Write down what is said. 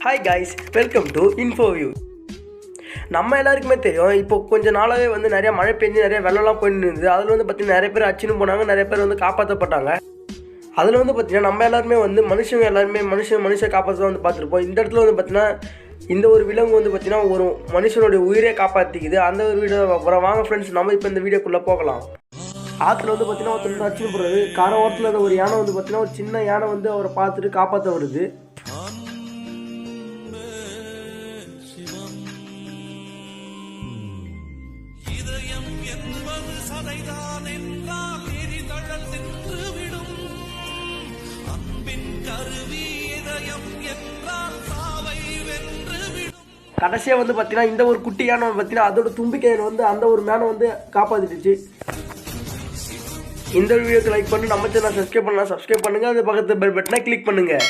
Hi guys, welcome to இன்ஃபோவியூ. நம்ம எல்லாருக்குமே தெரியும், இப்போ கொஞ்சம் நாளாகவே வந்து நிறையா மழை பெஞ்சு நிறைய வெள்ளம்லாம் போயிட்டு இருந்தது. அதில் வந்து பார்த்திங்கன்னா நிறைய பேர் அச்சுன்னு போனாங்க, நிறைய பேர் வந்து காப்பாற்றப்பட்டாங்க. அதில் வந்து பார்த்திங்கன்னா நம்ம எல்லாருமே வந்து மனுஷங்க எல்லாருமே மனுஷன் காப்பாற்ற வந்து பார்த்துருப்போம். இந்த இடத்துல வந்து பார்த்திங்கன்னா இந்த ஒரு விலங்கு வந்து பார்த்திங்கன்னா ஒரு மனுஷனுடைய உயிரே காப்பாற்றிக்குது. அந்த ஒரு வீடியோ அப்புறம் வாங்க ஃப்ரெண்ட்ஸ், நம்ம இப்போ இந்த வீடியோக்குள்ளே போகலாம். ஆற்றுல வந்து பார்த்திங்கன்னா ஒருத்தர் வந்து அச்சுன்னு போடுறது, கார ஓரத்தில் இருந்த ஒரு யானை வந்து பார்த்திங்கன்னா ஒரு சின்ன யானை வந்து அவரை பார்த்துட்டு காப்பாற்ற வருது. கடைசியாக வந்து பார்த்தீங்கன்னா இந்த ஒரு குட்டி யானை பார்த்தீங்கன்னா அதோட தும்பிக்கையில் வந்து அந்த ஒரு மேனை வந்து காப்பாற்றிடுச்சு. இந்த வீடியோக்கு லைக் பண்ணி நம்ம சேனல் சப்ஸ்கிரைப் பண்ணுங்கள். அது பக்கத்து பெல் பட்டனை கிளிக் பண்ணுங்கள்.